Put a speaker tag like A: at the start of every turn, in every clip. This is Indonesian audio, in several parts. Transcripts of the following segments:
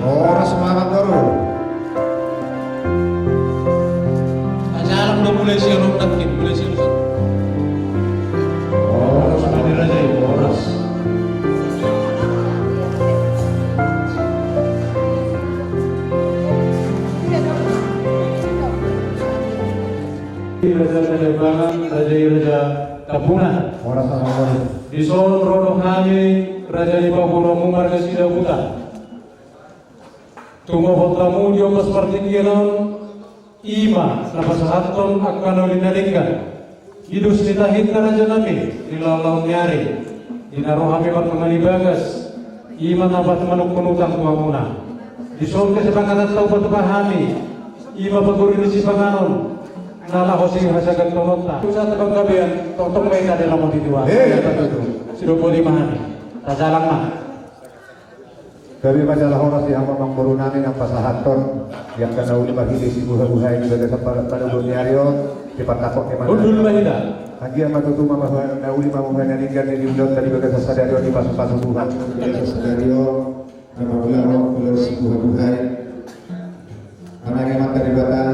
A: Oras semangat baru.
B: Ajaran udah mulai siaran nakit, mulai siaran.
A: Oras sudah dirajai, oras.
B: Raja Kadebangan, Raja Kapunan.
A: Oras semangat baru.
B: Dison Rodo Hami, Raja di Papua Marga Sida Buta. Tunggu hotamu di opas partikiran Ima, Nafas Haton akan olinalingkan. Hidus ditahit na Raja Nabi, nilalang nyari. Dinarohami Martamani Bagas, Ima nabat manuk penutang tua muna. Dison kesepakatan tau patupahami, Ima paguri di Sipanganon. Nala hosi hasagan tonota. Pusat tabang kabian, totong mereka dalam mau ditua. Sudah boleh mahani. Tajalang mah.
A: Kami masalah oras yang memang berunani ng pasahaton yang kena uli mahili si buhay-buhay ni baga sa panubunyaryo di patakot ni
B: Undul mahida.
A: Hagi ang matutuma na uli mamuhay na ninggan ni Dimdon tadi baga sa sadaryo di pasupasubuhan sa sadaryo na magularo ulo si buhay-buhay ang nangyayang taribata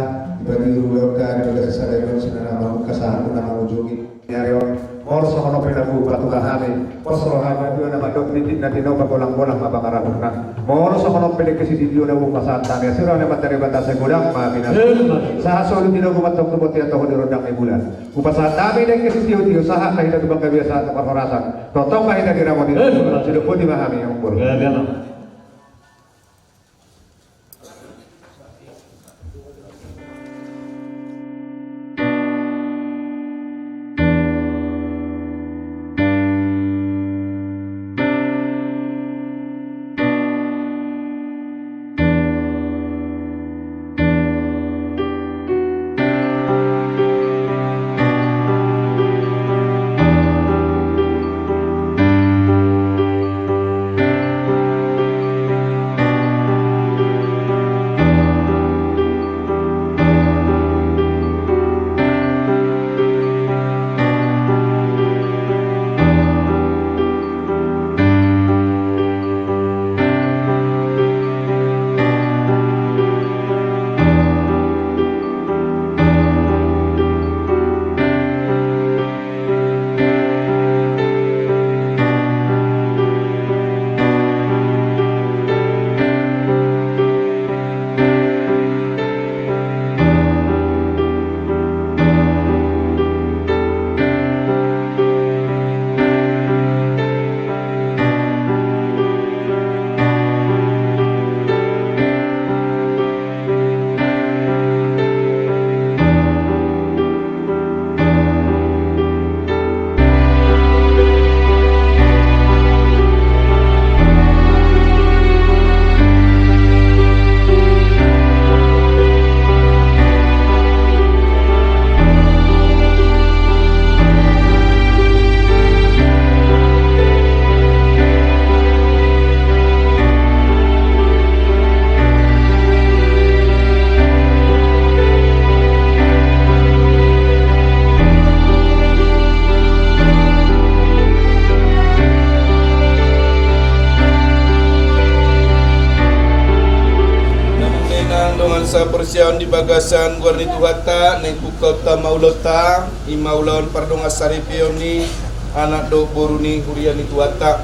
A: ibagi ulog ka di baga sa sadaryo sinanamang kasahan ko na mangujungin nyaryo moro sa kono pinagu patugahani posro haba dio na madok nitit na tinaw pagolang-golang mabangarapon na moro sa kono pinagkasi di dio na bukasan tani sira na matari bata sa gulang mabinas sa hasolo tinaw gumatok tubot ya toho di rodang ni bulan upasan dami na kasi dio saha kahit na kabiasa at parhorasan totong kahit na diramo di sudah po di mahami ang puro
C: sa persyawan di bagasan guarni tuhata neng kukota maulota imaulawan pardong asaripioni anak do boruni huriani tuhata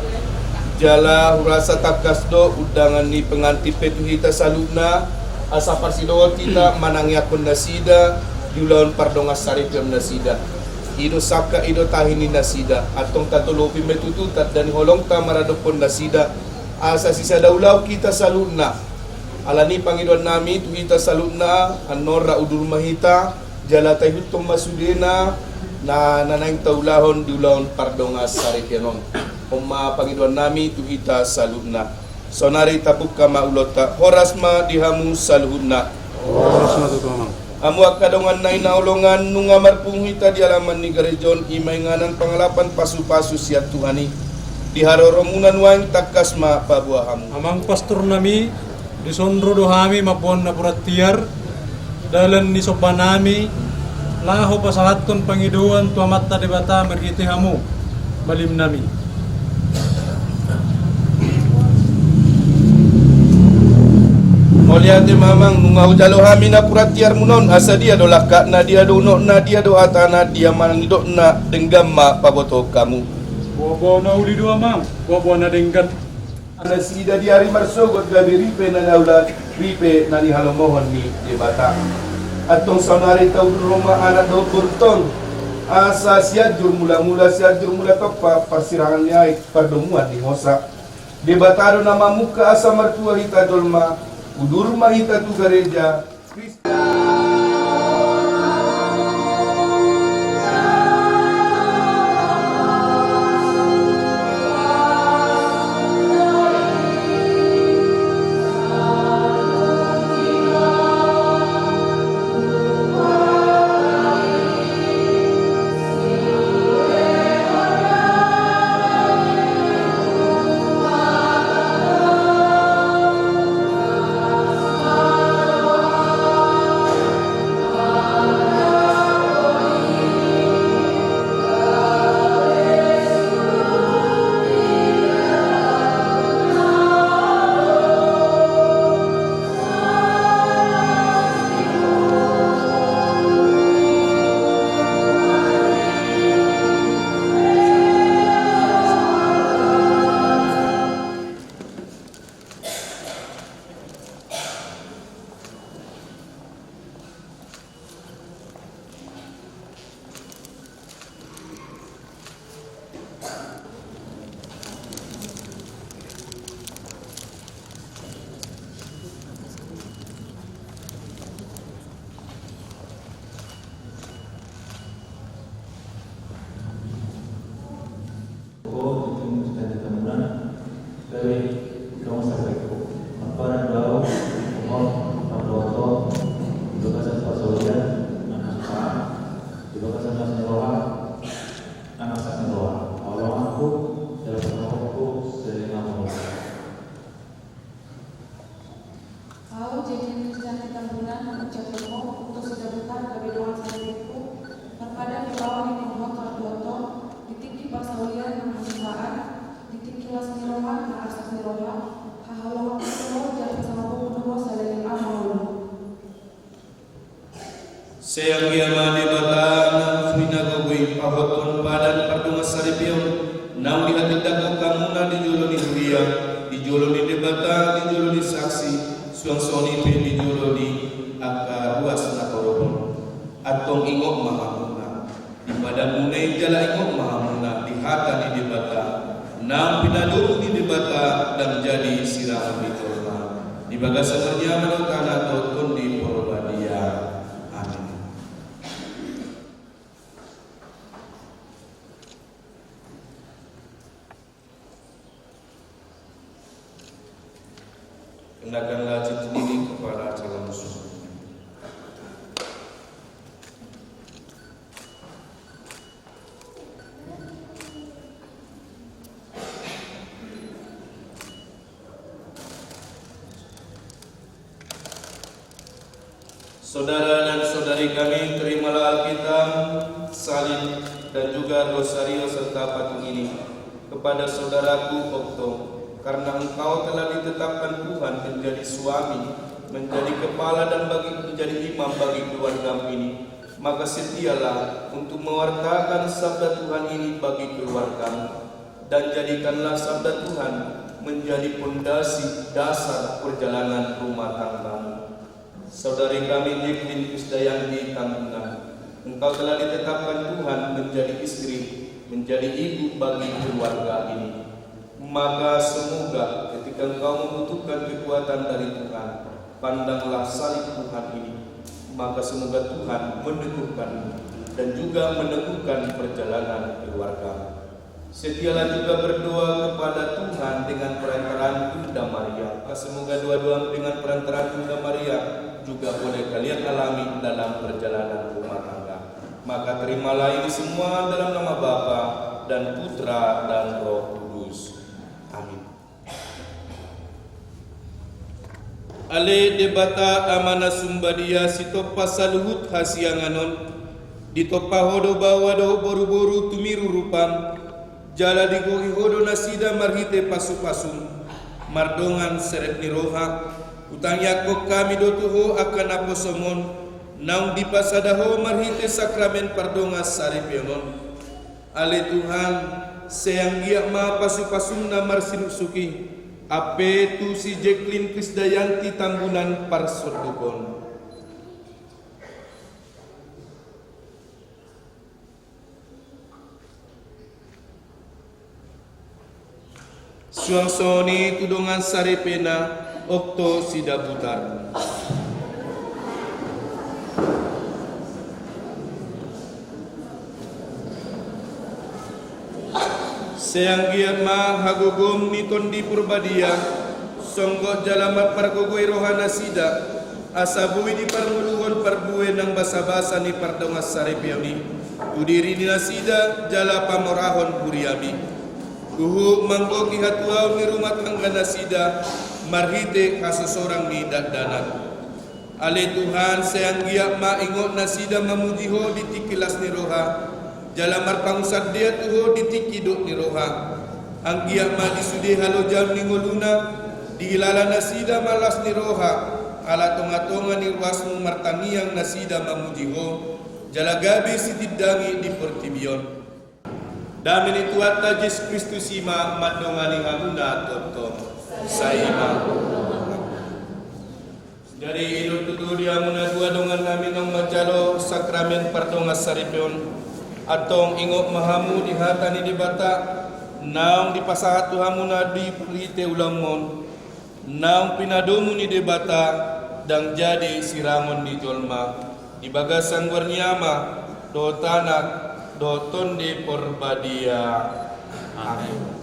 C: jala hurasa takas do undangan ni penganti petuhita saluna asa parsido kita manangyakon nasida diulawan pardong asaripion nasida ido saka ido tahini nasida atong tatulupi metututat dan holong ta maradopon nasida asa sisa daulau kita saluna alani Panginoon nami tuhita saluna anora udur mahita jala tayhutong masudena na nanayang taulahon diulahon pardongas saripianon umma Panginoon nami tuhita saluna sonari tabuk ka maulota horas ma dihamu saluhuna
B: Horas ma tutumang
C: amu akadongan na inaulongan nung amarpunghita di alaman ni Garejon imay nga ng pangalapan pasu-pasu siya tuhani di haroromunan wang takas ma pabuahamu
B: amang pastor nami disondro dohami mapon na puratiar dalan ni sobanami laho pasahaton pangiduan tuamat ta debata mergiti hamu balim nami
C: Oliate mamang nungau jalo hamina puratiar munon asa dia dolah kak na dia do no na dia do atana dia manidok na denggam ma paboto kamu.
B: Bobo na uli dua mang, bobo na denggan.
C: Ana sida di hari marsogot gabi ripe na naula ripe na ni halomohon ni debata. Atong saunari tau rumah anak do burton. Asa siajur mula-mula siajur mula topa persirangan niai perdomuan di hosa. Debatado nama muka asa mertua hita dolma. Udur mahita tu gereja. Sayang yama debatana fina gogoi pahoton badan pardunga saripion nau di hati dago kamuna di jolo di huria di jolo di debata di jolo di saksi suang soni pe di jolo di aka ruas na korobon atong ingok mahamuna di badan munai jala ingok mahamuna di hata di debata nau pinaduru di debata dan jadi sirah di korma di bagasan ternyama tanah totun di Purbadia. Kenakanlah cinta diri kepada calon musuh. Saudara dan saudari kami, terimalah Alkitab, salin dan juga rosario serta patung ini kepada saudaraku Okto. Karena engkau telah ditetapkan Tuhan menjadi suami, menjadi kepala dan menjadi imam bagi keluarga ini, maka setialah untuk mewartakan sabda Tuhan ini bagi keluargamu, dan jadikanlah sabda Tuhan menjadi pondasi dasar perjalanan rumah tanggamu. Saudari kami Jacqueline Kusdayanti Tambunan, engkau telah ditetapkan Tuhan menjadi istri, menjadi ibu bagi keluarga ini. Maka semoga ketika engkau membutuhkan kekuatan dari Tuhan, pandanglah salib Tuhan ini. Maka semoga Tuhan meneguhkanmu dan juga meneguhkan perjalanan keluarga. Setialah juga berdoa kepada Tuhan dengan perantaraan Bunda Maria. Semoga doa-doa dengan perantaraan Bunda Maria juga boleh kalian alami dalam perjalanan rumah tangga. Maka terimalah ini semua dalam nama Bapa dan Putra dan Roh Kudus. Amin. Ale debata amana sumbadia sitopa saluhut hasianganon ditopa hodo bawado boru-boru tumiru rupam jala digohi hodo nasida marhite pasu-pasum mardongan seret ni roha utang yakok kami dotuho akan aposomon naung dipasadaho marhite sakramen pardonga saripionon ale Tuhan sayang giak ma pasu-pasuna marsinusuki ape tu si Jacqueline Krisdayanti Tambunan Parsordukon suangsoni tudongan saripena okto sidabutar sayang giat ma hagogom niton di Purbadia songgo jalamat pargogoi rohana sida asabui di parmuluhon parbue nang basa-basa ni pardongas saripiami udiri ni nasida jala pamorahon buriami kuhu manggo kihatuaw ni rumah tangga nasida marhite kasesorang ni dakdanan ale Tuhan sayang giat ma ingot nasida mamujiho di tikilas ni roha jalamar pangusad dia tuho ditikiduk ni roha anggiak ma disudi halo jam ni ngoluna dihilala nasida malas ni roha ala tonga-tonga ni ruasmu martaniang nasida mamujiho jalagabi sitidangi di pertibion damin itu atta Yesus Kristus ima madongani hamuna toto saima jadi idul tutur dia muna dua dongan namin ng majalo sakramen pardongas saripion atong ingok mahamu di hatani di bata naong di pasahat tuhamuna di prite ulamon naong pinadomu ni di bata dang jadi siramon di jolma di bagasan warnyama do tanak do tonde porbadia amin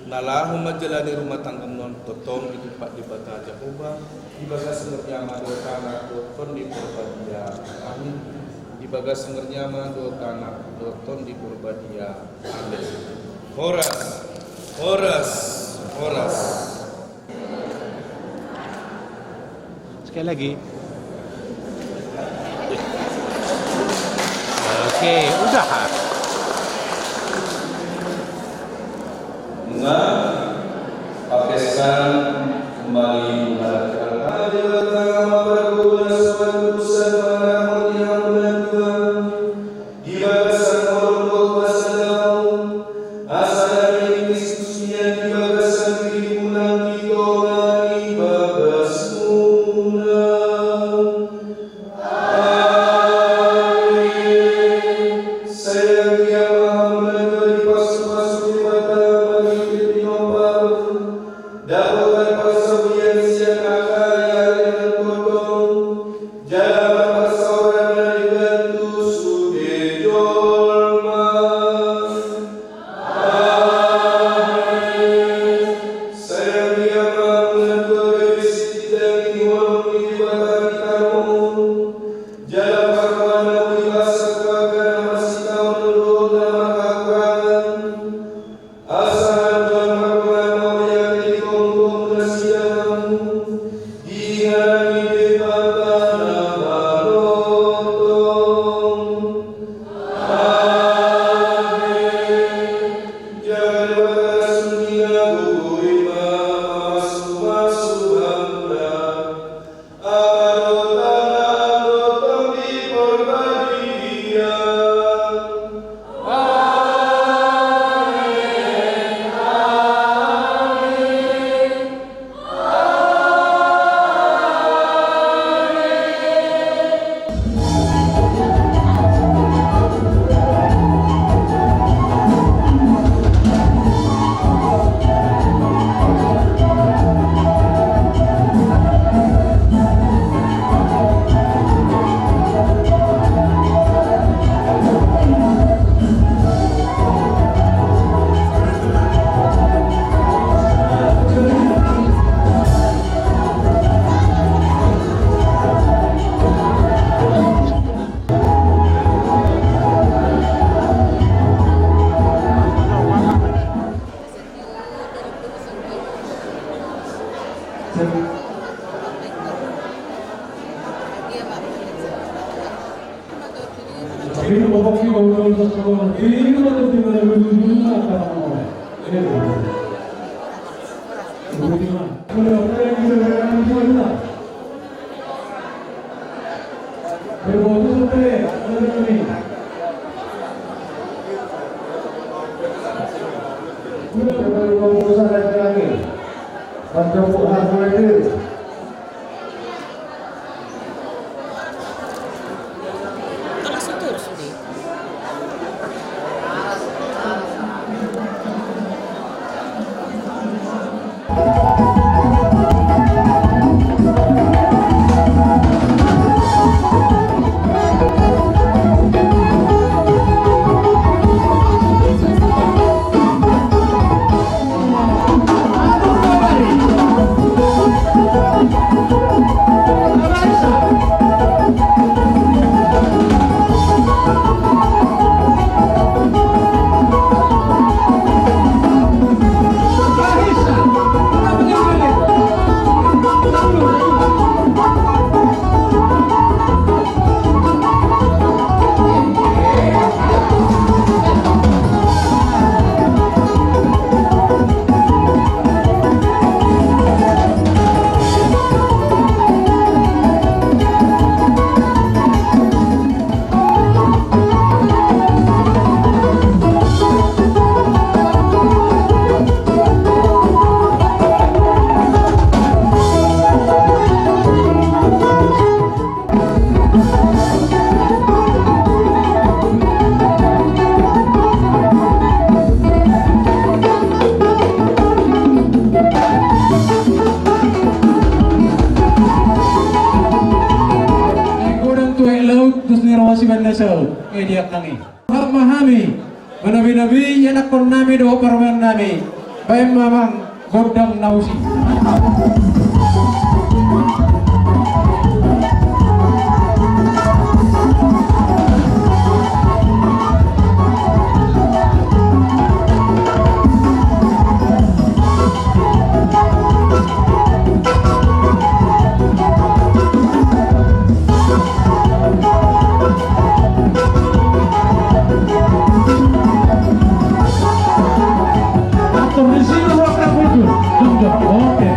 C: nalahu majalani rumah tangga non totong itu pak di bata Jehovah di bagas sengernyama do tanah do ton di Purbadia amin di bagas sengernyama do tanah do ton di Purbadia amin horas horas horas
D: sekali lagi oke udah
C: pakai sekarang kembali menghadapkan hadirat berguna suatu usaha yang menentukan di bagasan orang wasallam asal dari Kristusnya di bagasan kirimunan kita di bagasmuna amin sayang dia maha menentukan di pasu-pasu di mata dapat persawian siang akaya dengan potong jalan persaudaraan dengan tusuk jolma amin sayang dia menentukan visi dan iwan di batang kamu jalan perwana wibasa kebagan masih tahun dulu nama kakurangan asal Tuhan
B: Tapi Diak nangi. Memahami, menabi-nabi anak kon nami do parwan nami. Baik mamang godang nausi. Oke.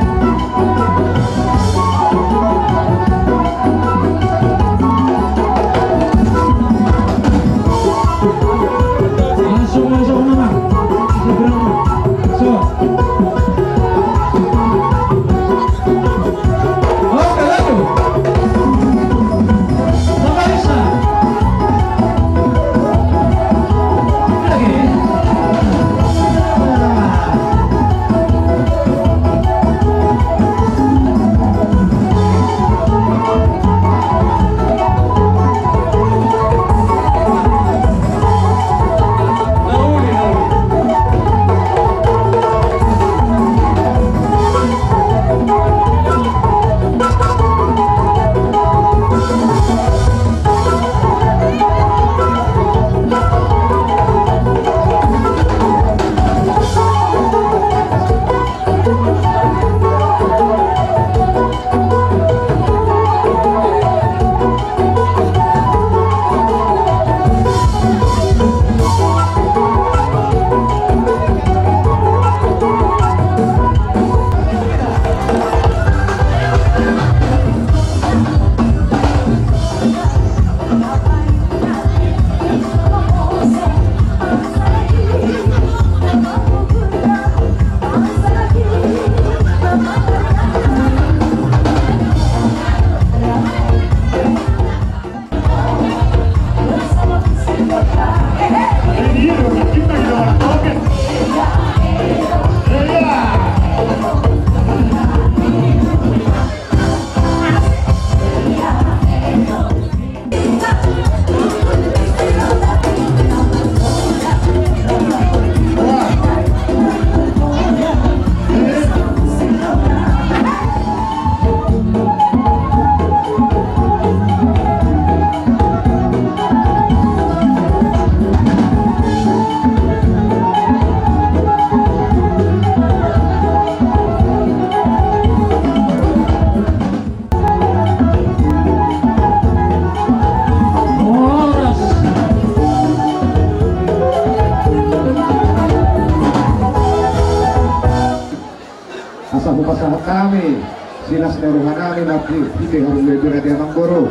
A: asal pasangan kami silas daruhan kami mati kita harus lebih dari abang guru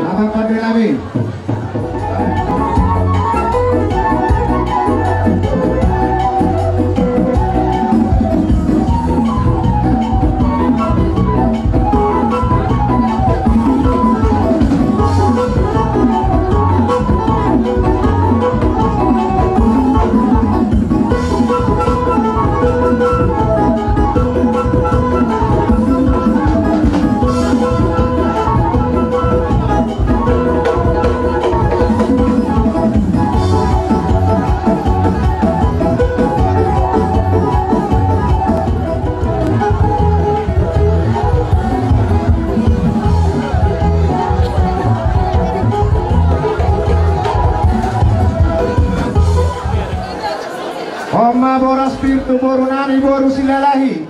A: abang pandai kami. Oma boras pirtu boru nani boru silalahi.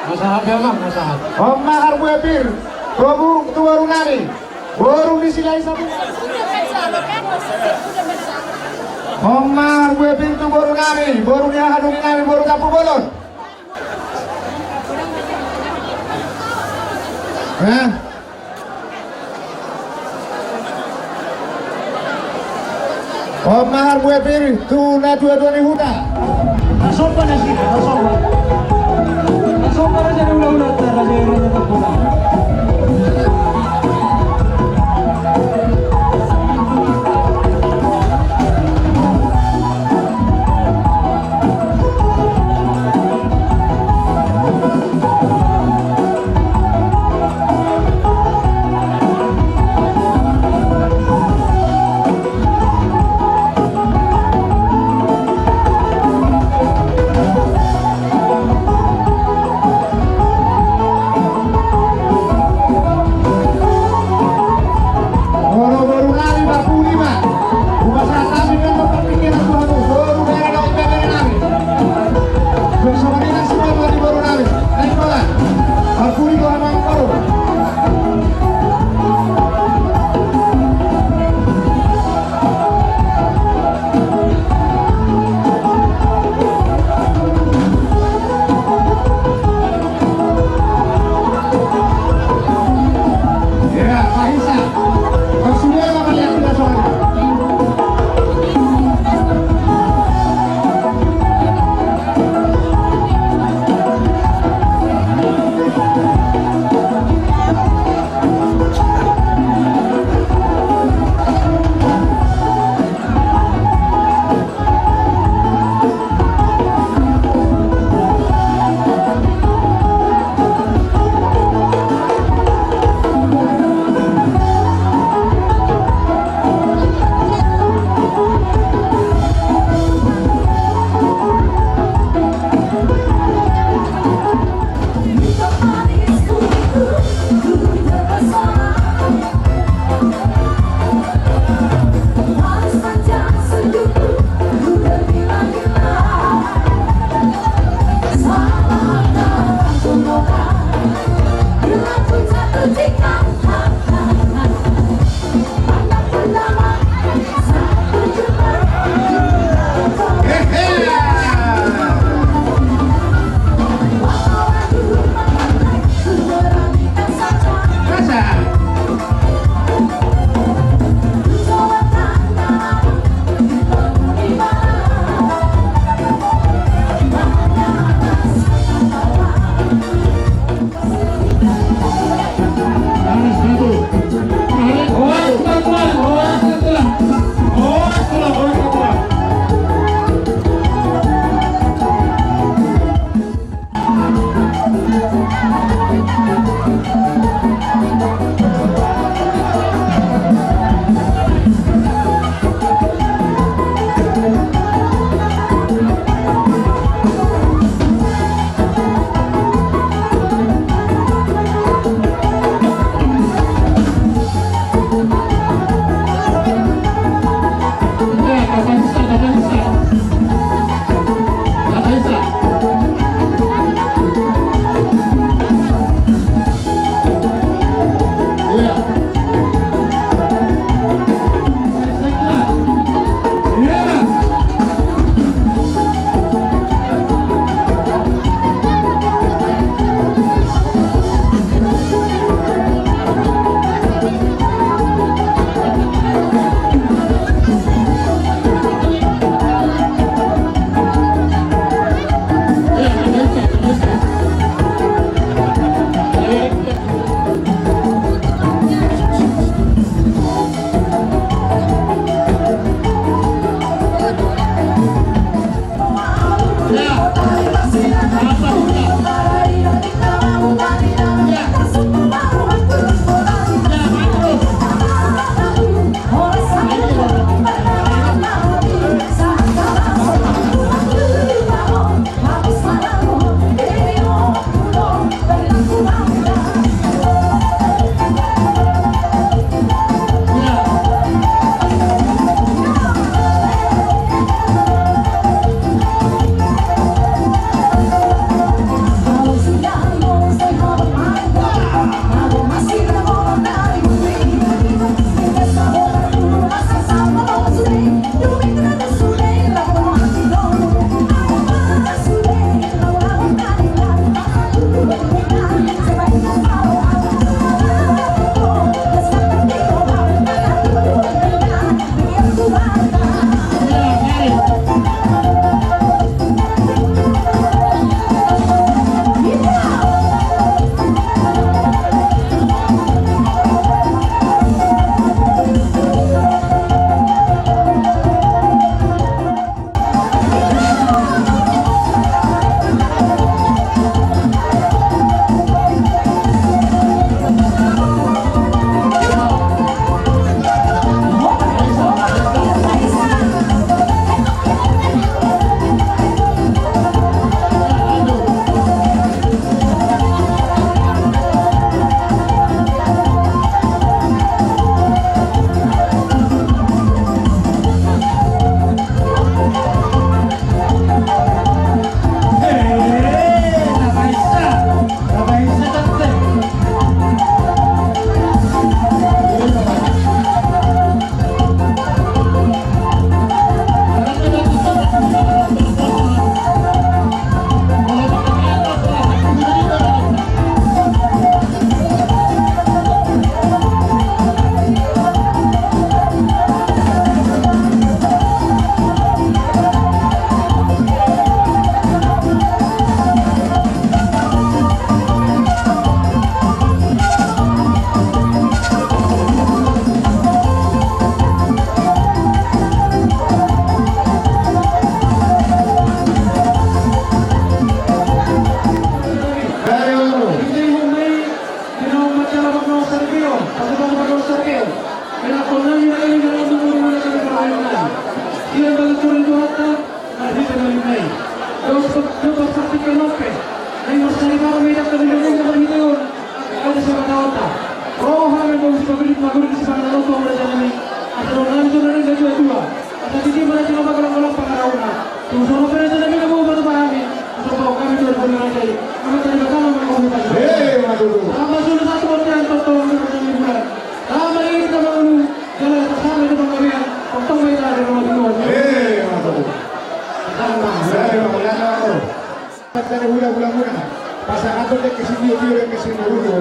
B: Masahat ya bang, masahat.
A: Oma harbu pir boru tu boru nani boru disilai sabu. Oma harbu pirtu boru nani boru dia hadu nani boru kapu bolon. Oma harbu pir tu na dua-dua ni huda.
B: Nasopa na sila, nasopa. Nasopa na siya ng ulat na kasi yung natatagpunan.
A: Hei, Maduru. Hei, Maduru. Tadi hula-hula pasangan tu dek kesini dia kesini dulu.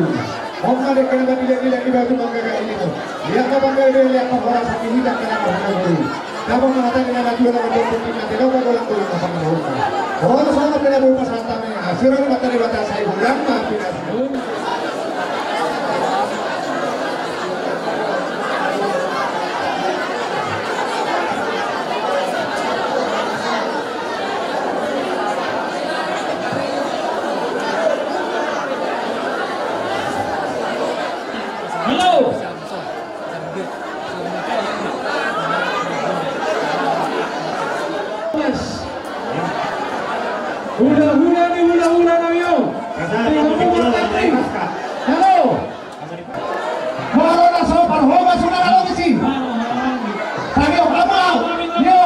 A: Orang dek kena tidak di batu bangga ini tu. Dia kau bangga dia lihat kau orang sakit tidak kena bangga dulu. Kamu mengatakan dengan lagi orang berdua tidak tidak kau orang dulu pasangan dulu. Orang sama kena berupa santamnya. Hasilnya mata di batas saya bukan mah tidak.
B: Hula kami yo. Halo.
A: Corona so parhoma sudah lalu sih. Tapi apa? Yo.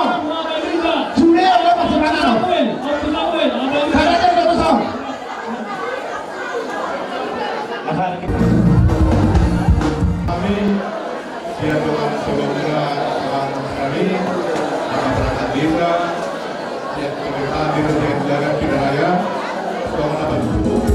A: Sudah ada masuk mana? Kada ada betul.
E: Kami siap dengan sebelumnya kami masyarakat desa siap hadir dengan jalan pilihan raya tahun
A: 20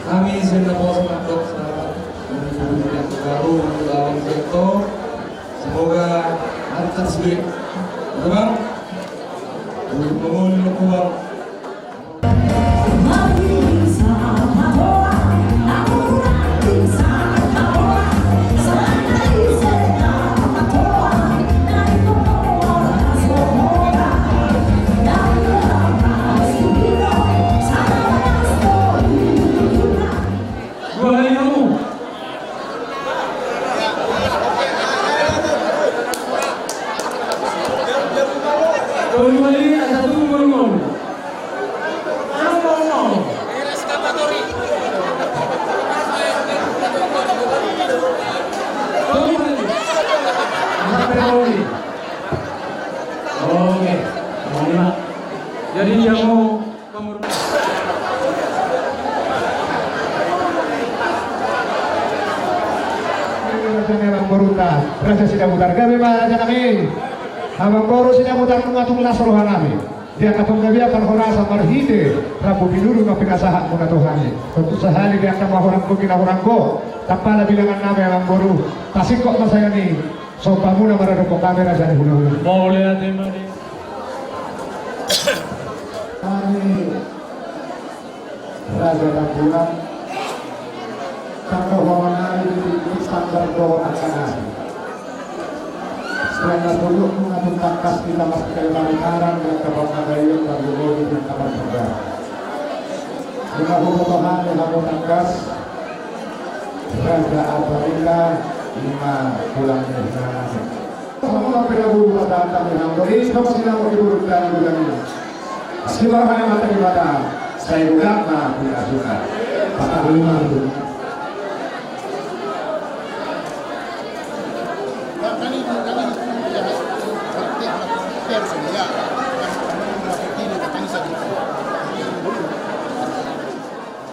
A: Kami senapos mandok sa yang baru dalam sektor. Semoga atas duit, bang, mengulang kuat.
B: Jadi yang mau
A: Raja sudah mutar kami Raja kami. Habang baru sudah mutar mengatung nasrohan kami. Dia katong kami akan horasa marhide. Rabu binuru na pinasahan muna Tuhani. Tentu sehari dia akan mahorang ko kinahorang ko. Tapala bilangan namin ang baru. Pasik kok na saya ni. So pamuna marado ko kamera dyan hula-hula.
B: boleh ada mari.
A: Kami Raja Tambunan kakawaman namin di standar doon ang kanan. Selain natulog mga tungkakas kita mas kailangan ng kapag-nagayon na gulog ng kapag-naga. Yung nabubukahan ng kapag-nagas, Raja Abarila, 5 bulan na namin. Sa mga pinabubukatan kami ng dolis, kung sila mag-ibulugtan ng bulan nila. Siapa yang mata di mata, saya bukan na pinasukan. Patahulungan itu.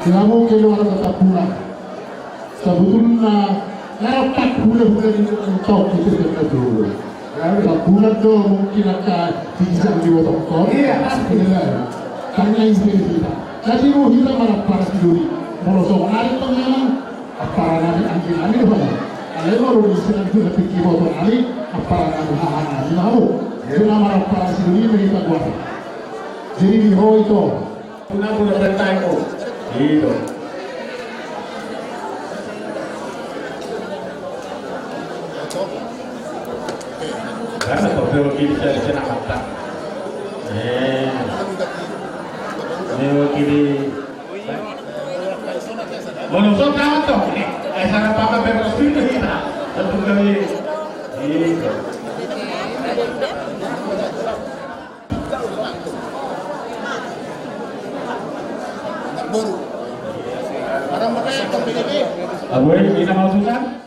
F: Kamu keluar tetap pulang. Sebetulnya rapat hula-hula ini untuk itu kita dulu. Kalau bulan tu mungkin akan bisa diwakilkan.
A: Iya.
F: Karena inspirasi kita. Jadi mau kita malah para sendiri. Kalau soal itu memang para nabi anjing nabi itu mana? Kalau baru di sini kita pikir bahwa nabi para nabi hana nabi mahu. Cuma malah para Jadi di ho itu, punya perintah itu, gitu. Karena kalau kiri saya senang kata, kiri. Menusuk kata, sana papa berpasti kita, satu kali, gitu. Aboy, kita mau susah?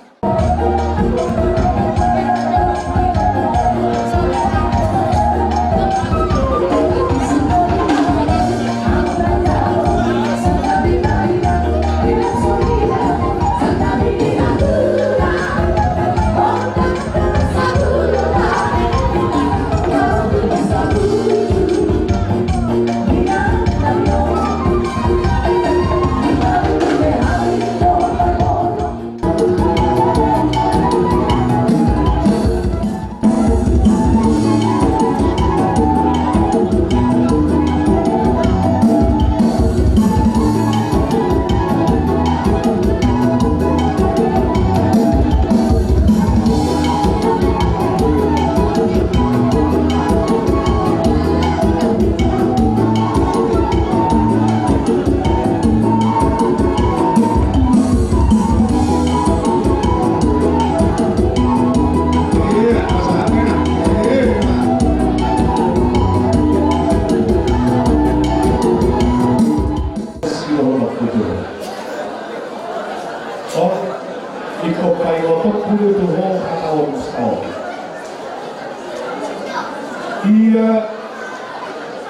F: Ia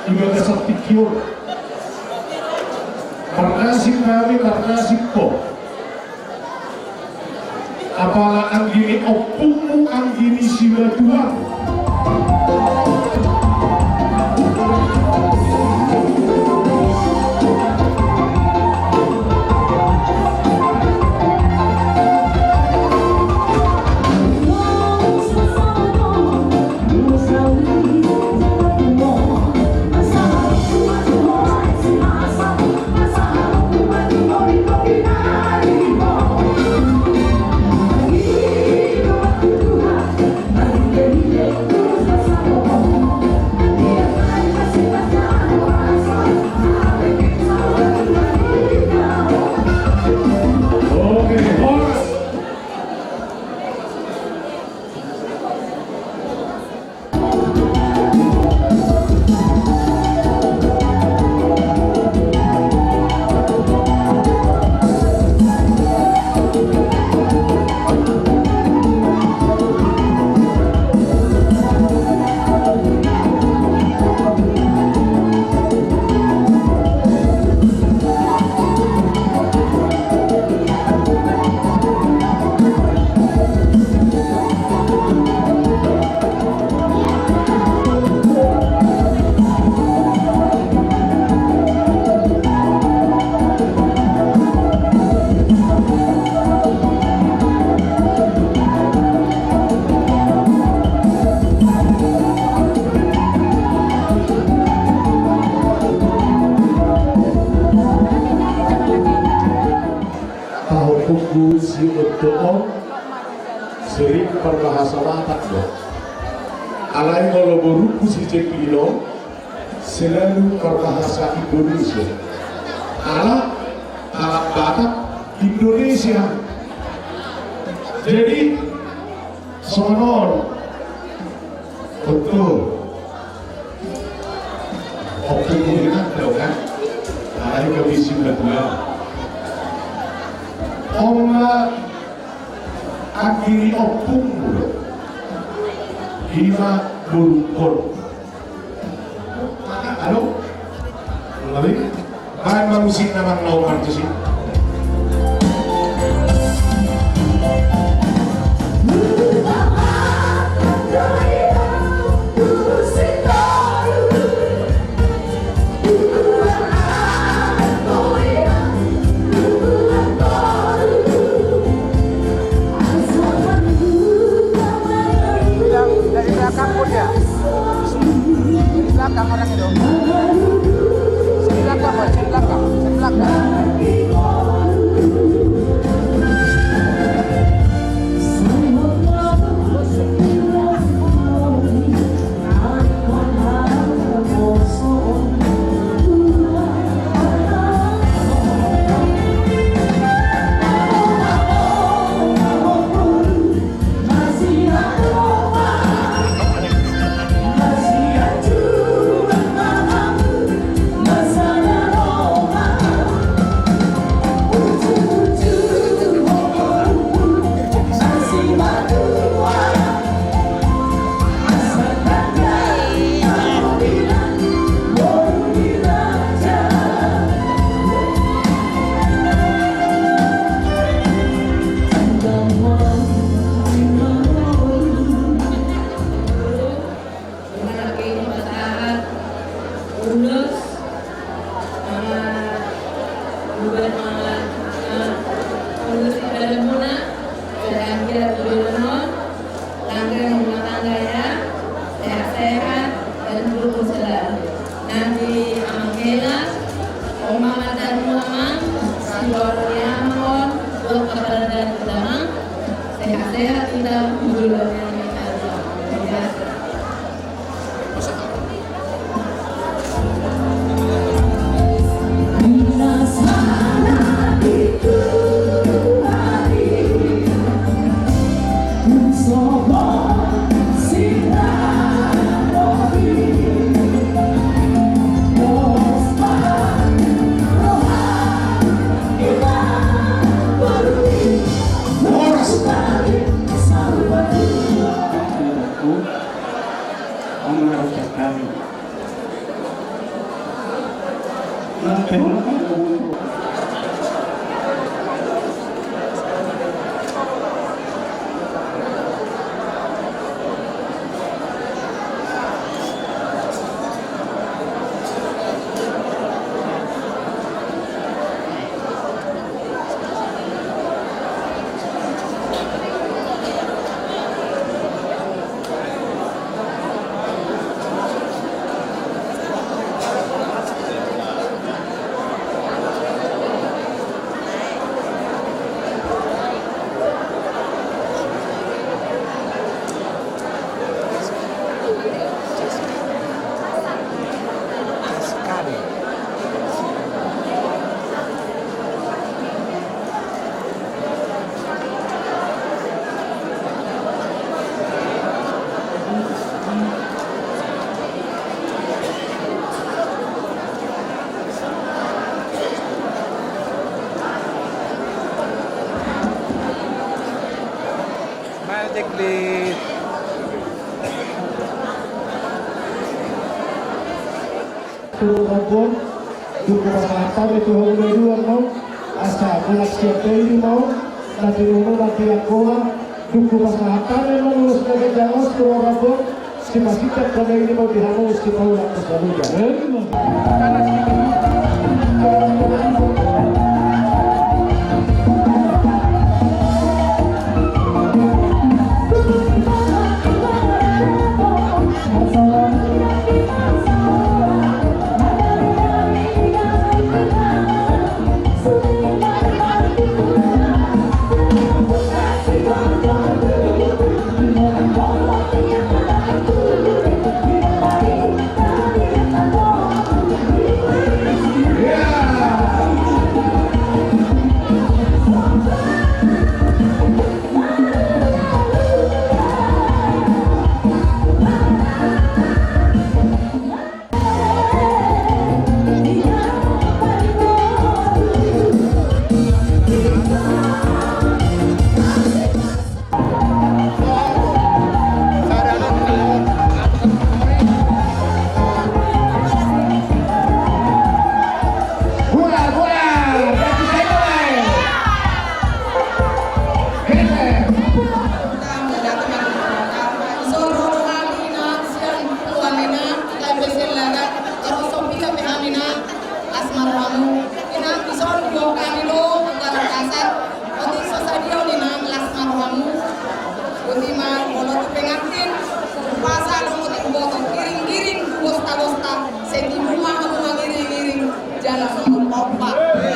F: ibadah sepikir karnasib kami karnasib ko apalah anggini opungmu anggini sila Tuhan buku si Otto sering berbahasa Batak loh. Alai kalau buku si Cepino selalu berbahasa Indonesia. Alat Batak Indonesia. Jadi sonor betul. Waktu melihat dong kan, hari kebisi betul. Oma akhiri opung hima burukor halo lebih bahan manusia namang naumar itu sih
G: Dari belakang pun ya? Dari belakang orang itu? Sehat-sehat kita menjualnya.
D: Magic lead.
F: Turun duku pasahatan itu hulu dua mau asa bulan siapa ini mau nanti dulu nanti aku duku pasahatan memang lulus dari jauh turun rambut si masih tak pada ini mau dihangus si mau nak selalu jangan.
G: Jalan sama Bapak.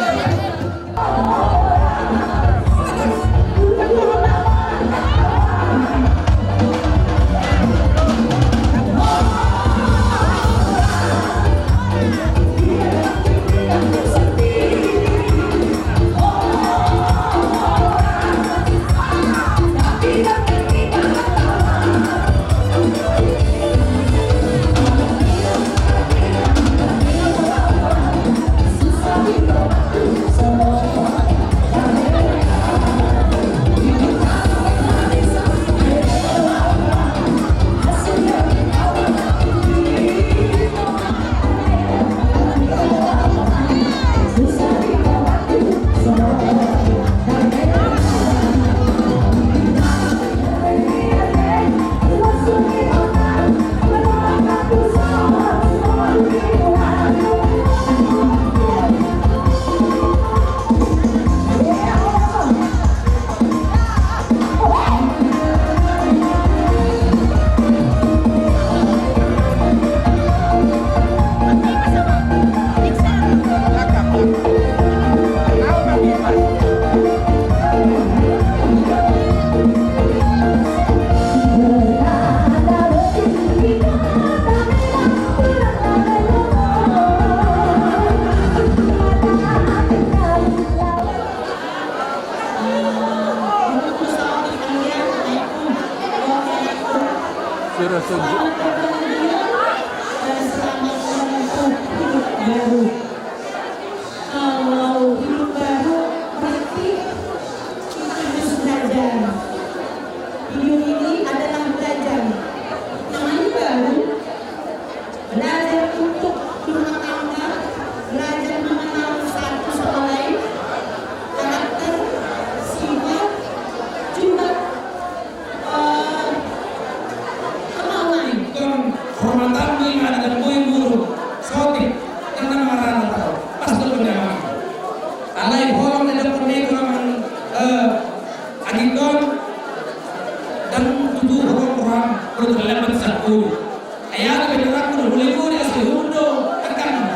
H: Boleh es segundo tekan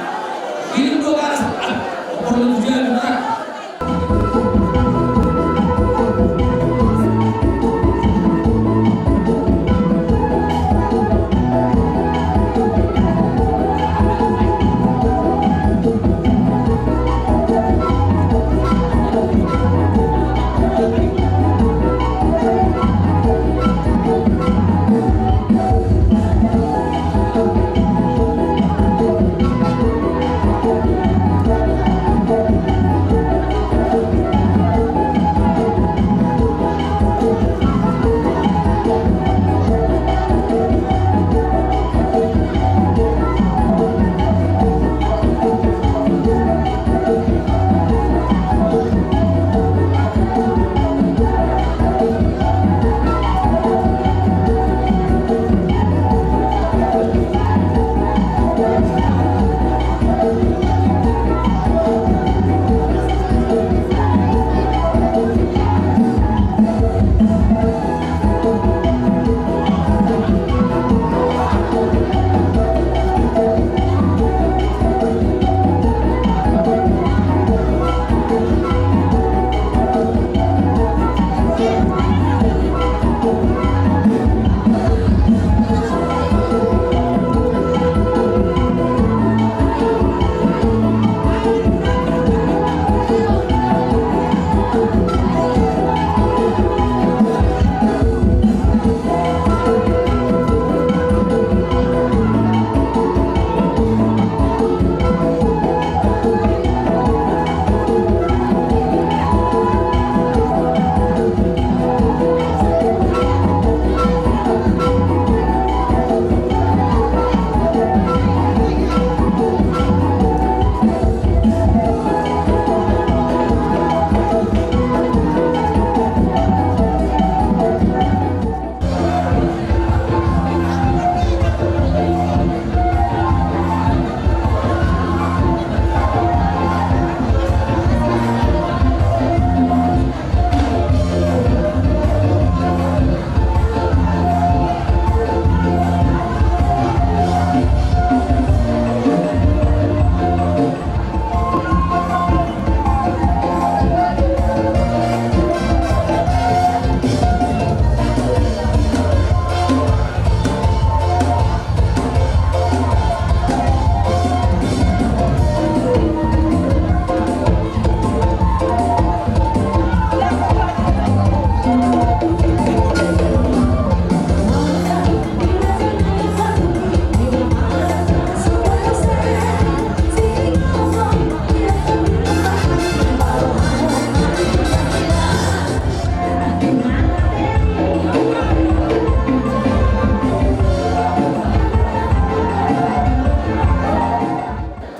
H: Indo ke atas penunjuan berat.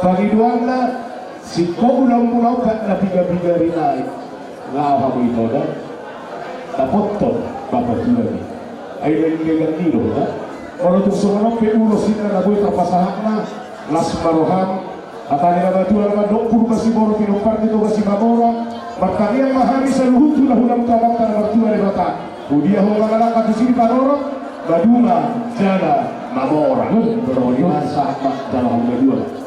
F: Bagi duangna si kau ulang-ulang kat na biga-biga rinai ngawa mo ito na tapot-tot bapak tulad ay naligagan nilo na orang tu semangat pe ulo sina na boy tapasahak na las marohan atani na batuan na dokpur kasi moro pinopar dito kasi mamora magkaliang mahari sa luhut na hulang tamak na batuan na bata udia ho mga at sini panoro badunga jala mamora beroliwan saat mak dalam badua.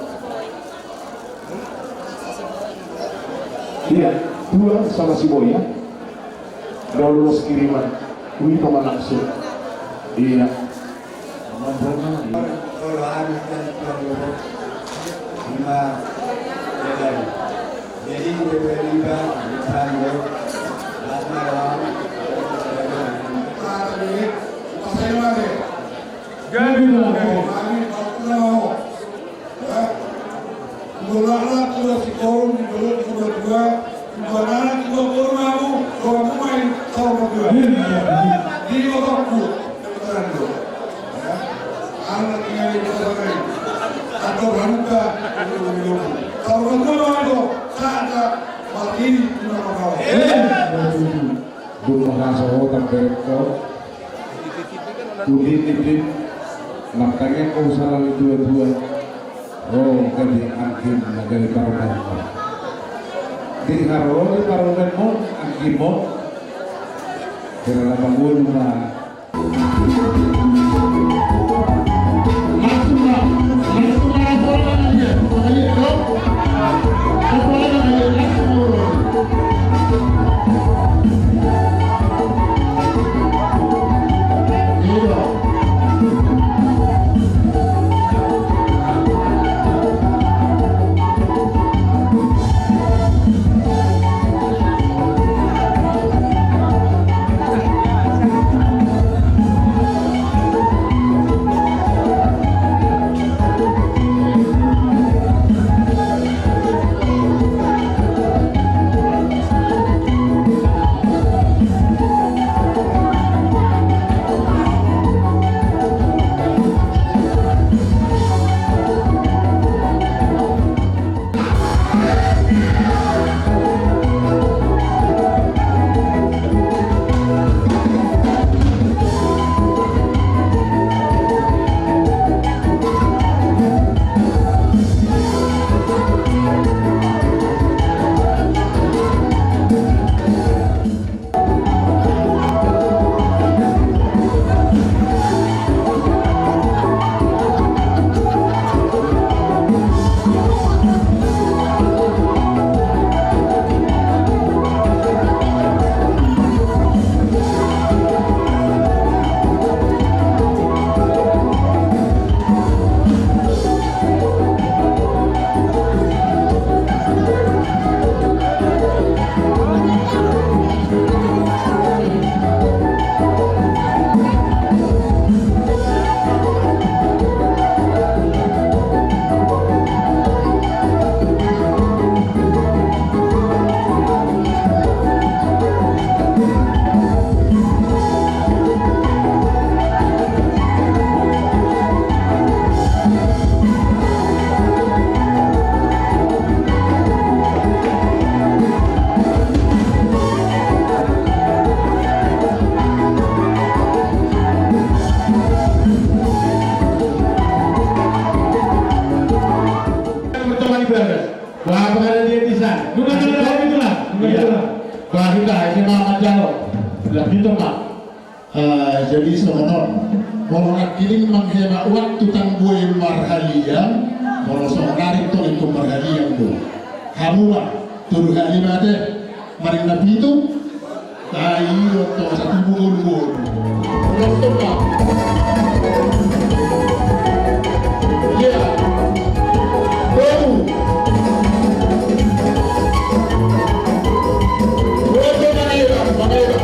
F: Iya, dua sama si Boy ya. Udah lulus kiriman. Ini paman langsung. Iya.
A: Kalau anak dan keluarga lima jadi riba misalnya lama orang hari pasal mana? Jadi kami kalau Gulala tuh si korum di dulu dua gulala juga korum aku korum main korum dua di otakku beneran tuh anak yang di pesantren atau pramuka kalau dulu itu saat ini nama kau
F: Dulu ngaso tempat Tudin makanya kau salah dua-dua. Oh, kali angin dari parlemen. Di karo di parlemen mo angin mo. Kira bangun na. Wah, pengen dia bisa.
B: Bukan itulah.
F: Wah, kita ini mama jauh. Sudah gitu, Pak. Jadi sebenarnya kalau nak kirim menghemat waktu tangguh marhalian, kalau seorang itu marhalian tu. Kamu lah, turun kali mati, mari nabi itu, tahu atau satu bulan. Doktor Pak. Ya, baru. Manila.